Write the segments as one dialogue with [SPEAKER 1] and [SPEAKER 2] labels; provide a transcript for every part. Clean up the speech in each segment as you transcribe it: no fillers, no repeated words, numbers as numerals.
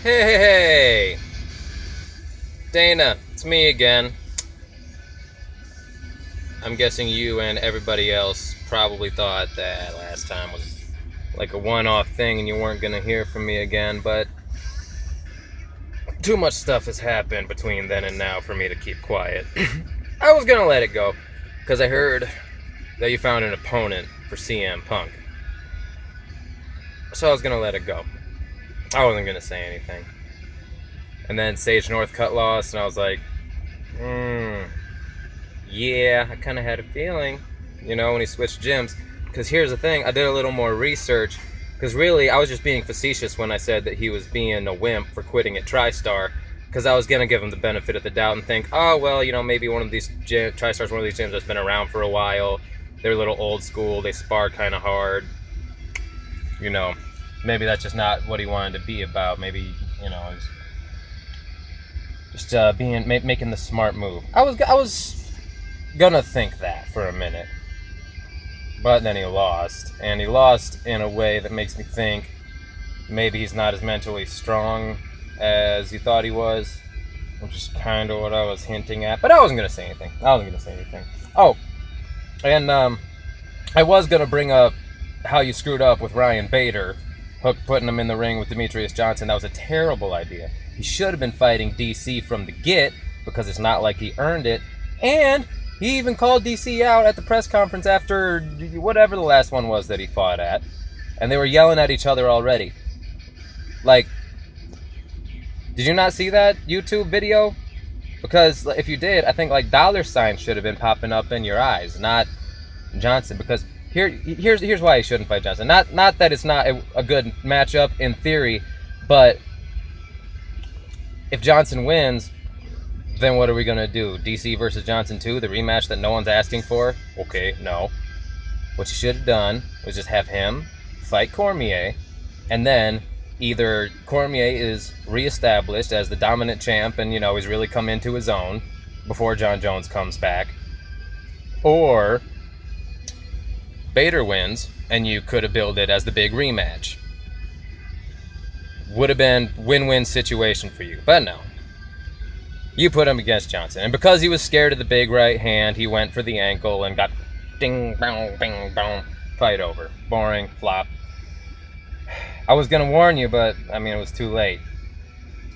[SPEAKER 1] Hey, Dana, it's me again. I'm guessing you and everybody else probably thought that last time was like a one-off thing and you weren't gonna hear from me again, but too much stuff has happened between then and now for me to keep quiet. I was gonna let it go, because I heard that you found an opponent for CM Punk. So I was gonna let it go. I wasn't gonna say anything. And then Sage North cut loss, and I was like, yeah, I kind of had a feeling, when he switched gyms. Because here's the thing, I did a little more research, because really, I was just being facetious when I said that he was being a wimp for quitting at TriStar, because I was going to give him the benefit of the doubt and think, oh, well, maybe one of these TriStar's one of these gyms that's been around for a while, they're a little old school, they spar kind of hard, maybe that's just not what he wanted to be about, maybe, just making the smart move. I was gonna think that for a minute, but then he lost, and he lost in a way that makes me think maybe he's not as mentally strong as he thought he was, which is kind of what I was hinting at. But I wasn't gonna say anything. Oh, and I was gonna bring up how you screwed up with Ryan Bader, putting him in the ring with Demetrius Johnson. That was a terrible idea. He should have been fighting DC from the get, because it's not like he earned it. And he even called DC out at the press conference after whatever the last one was that he fought at. And they were yelling at each other already. Like, did you not see that YouTube video? Because if you did, I think like dollar signs should have been popping up in your eyes, not Johnson. Because here's why he shouldn't fight Johnson. Not that it's not a good matchup in theory, but if Johnson wins, then what are we going to do? DC versus Johnson 2, the rematch that no one's asking for? Okay, no. What you should have done was just have him fight Cormier, and then either Cormier is reestablished as the dominant champ and, he's really come into his own before John Jones comes back, or Bader wins, and you could have billed it as the big rematch. Would have been win-win situation for you, but no. You put him against Johnson, and because he was scared of the big right hand, he went for the ankle and got ding, bang, bing, bang, fight over. Boring, flop. I was gonna warn you, but it was too late.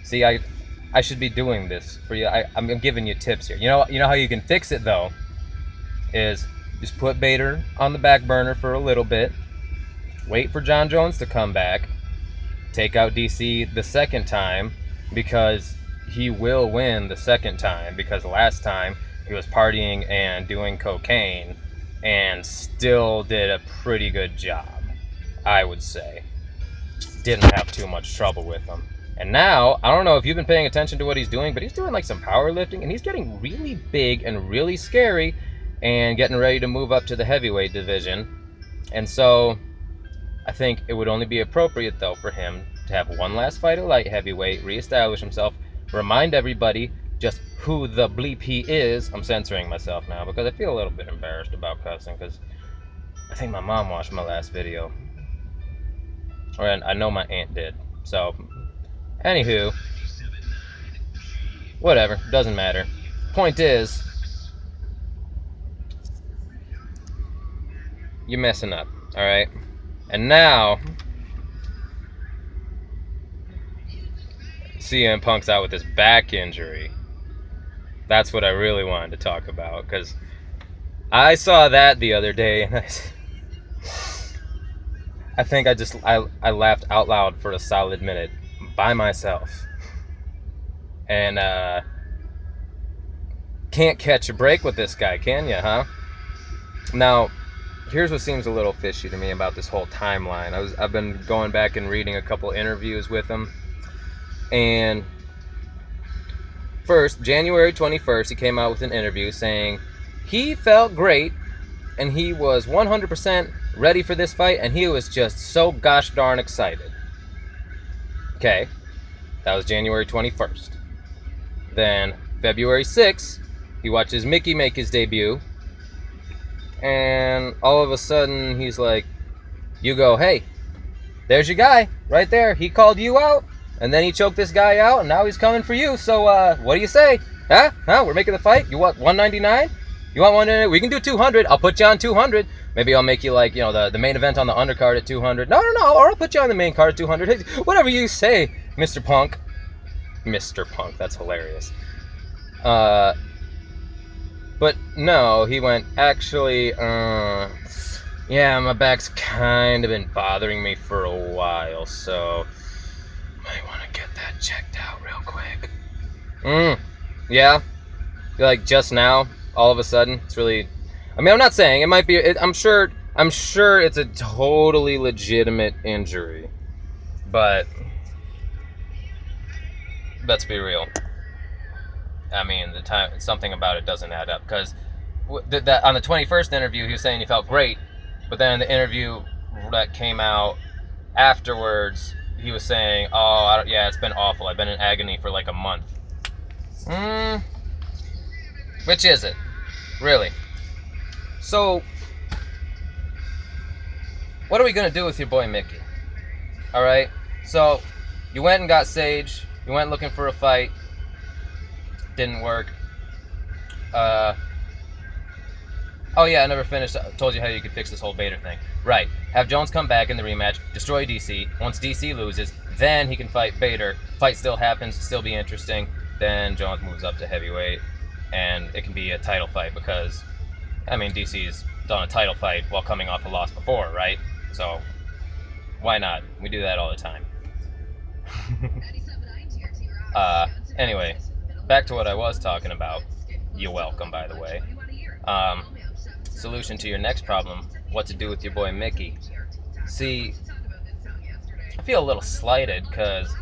[SPEAKER 1] See, I should be doing this for you. I'm giving you tips here. You know how you can fix it though, is just put Bader on the back burner for a little bit, wait for John Jones to come back, take out DC the second time, because he will win the second time, because last time he was partying and doing cocaine and still did a pretty good job, I would say. Didn't have too much trouble with him. And now, I don't know if you've been paying attention to what he's doing, but he's doing like some powerlifting, and he's getting really big and really scary and getting ready to move up to the heavyweight division. And so I think it would only be appropriate, though, for him to have one last fight at light heavyweight, reestablish himself, remind everybody just who the bleep he is. I'm censoring myself now because I feel a little bit embarrassed about cussing, because I think my mom watched my last video. Or I know my aunt did. So, anywho, whatever, doesn't matter. Point is, you're messing up, alright? And now, CM Punk's out with this back injury. That's what I really wanted to talk about, because I saw that the other day, and I think I laughed out loud for a solid minute by myself. And can't catch a break with this guy, can you, huh? Now, here's what seems a little fishy to me about this whole timeline. I've been going back and reading a couple interviews with him. And first, January 21st, he came out with an interview saying he felt great and he was 100% ready for this fight, and he was just so gosh darn excited. Okay, that was January 21st. Then February 6th, he watches Mickey make his debut, and all of a sudden he's like, you go, hey, there's your guy right there. He called you out. And then he choked this guy out, and now he's coming for you. So, what do you say? Huh? We're making the fight? You want 199? You want 199? We can do 200. I'll put you on 200. Maybe I'll make you, like, you know, the main event on the undercard at 200. No. Or I'll put you on the main card at 200. Whatever you say, Mr. Punk. Mr. Punk. That's hilarious. But no, he went, actually, yeah, my back's kind of been bothering me for a while, so might want to get that checked out real quick. Yeah? Like, just now, all of a sudden, it's really... I mean, I'm not saying, it might be... I'm sure it's a totally legitimate injury. But... let's be real. I mean, something about it doesn't add up. Because on the 21st interview, he was saying he felt great. But then in the interview that came out afterwards, he was saying, oh, yeah, it's been awful. I've been in agony for like a month. Which is it? Really? So, what are we going to do with your boy Mickey? Alright? So, you went and got Sage. You went looking for a fight. Didn't work. Oh yeah, I never finished. I told you how you could fix this whole Bader thing. Right. Have Jones come back in the rematch, destroy DC. Once DC loses, then he can fight Bader. Fight still happens, still be interesting. Then Jones moves up to heavyweight, and it can be a title fight because, I mean, DC's done a title fight while coming off a loss before, right? So, why not? We do that all the time. Anyway, back to what I was talking about. You're welcome, by the way. Solution to your next problem, what to do with your boy Mickey. See, I feel a little slighted because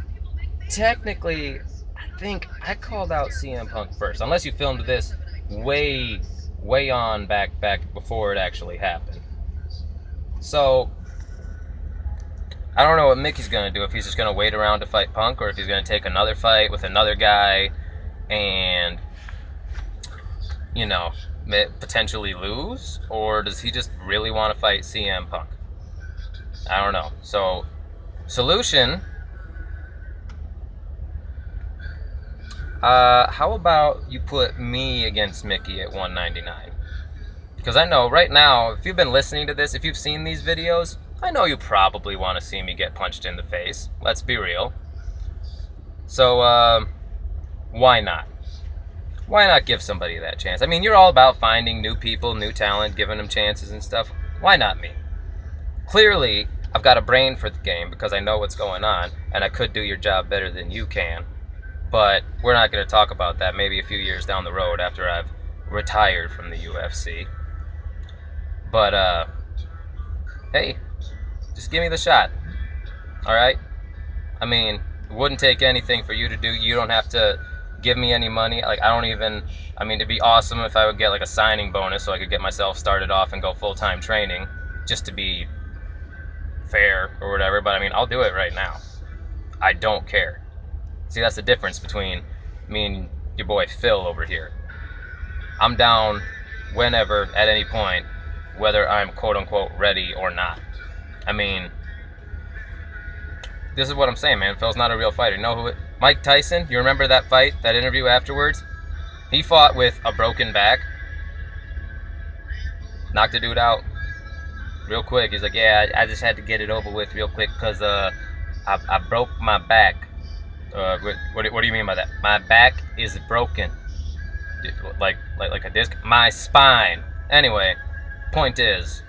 [SPEAKER 1] technically I think I called out CM Punk first, unless you filmed this way on back before it actually happened. So I don't know what Mickey's gonna do, if he's just gonna wait around to fight Punk or if he's gonna take another fight with another guy and, you know, potentially lose, or does he just really want to fight CM Punk? I don't know. So, solution, how about you put me against Mickey at 199? Because I know right now, if you've been listening to this, if you've seen these videos, I know you probably want to see me get punched in the face. Let's be real. So, why not? Why not give somebody that chance? I mean, you're all about finding new people, new talent, giving them chances and stuff. Why not me? Clearly, I've got a brain for the game because I know what's going on, and I could do your job better than you can. But we're not going to talk about that maybe a few years down the road after I've retired from the UFC. But, hey, just give me the shot. Alright? I mean, it wouldn't take anything for you to do. You don't have to give me any money. Like, I mean, it'd be awesome if I would get like a signing bonus so I could get myself started off and go full-time training, just to be fair or whatever, but I mean, I'll do it right now. I don't care. See, that's the difference between me and your boy Phil over here. I'm down whenever, at any point, whether I'm quote-unquote ready or not. I mean, this is what I'm saying, man. Phil's not a real fighter. You know who? Mike Tyson, you remember that fight, that interview afterwards? He fought with a broken back. Knocked the dude out real quick. He's like, yeah, I just had to get it over with real quick because I broke my back. What do you mean by that? My back is broken. Like a disc? My spine. Anyway, point is,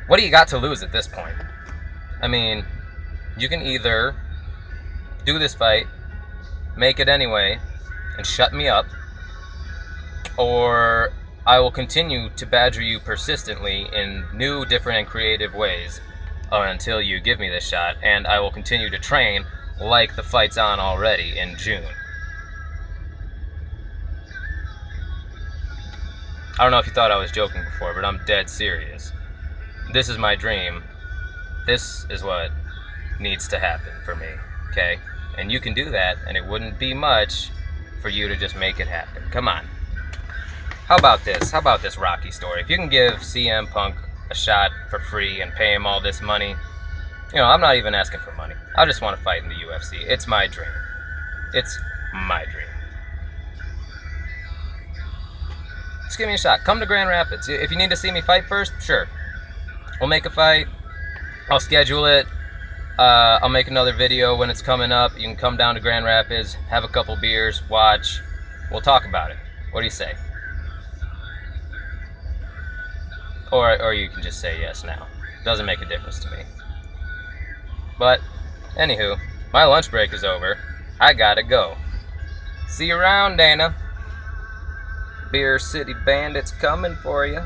[SPEAKER 1] what do you got to lose at this point? I mean, you can either do this fight, make it anyway, and shut me up, or I will continue to badger you persistently in new, different, and creative ways until you give me this shot, and I will continue to train like the fight's on already in June. I don't know if you thought I was joking before, but I'm dead serious. This is my dream. This is what needs to happen for me, okay? And you can do that, and it wouldn't be much for you to just make it happen. Come on. How about this? How about this Rocky story? If you can give CM Punk a shot for free and pay him all this money, you know, I'm not even asking for money. I just want to fight in the UFC. It's my dream. It's my dream. Just give me a shot. Come to Grand Rapids. If you need to see me fight first, sure. We'll make a fight. I'll schedule it. I'll make another video when it's coming up. You can come down to Grand Rapids, have a couple beers, watch. We'll talk about it. What do you say? Or you can just say yes now. Doesn't make a difference to me. But, anywho, my lunch break is over. I gotta go. See you around, Dana. Beer City Bandits coming for you.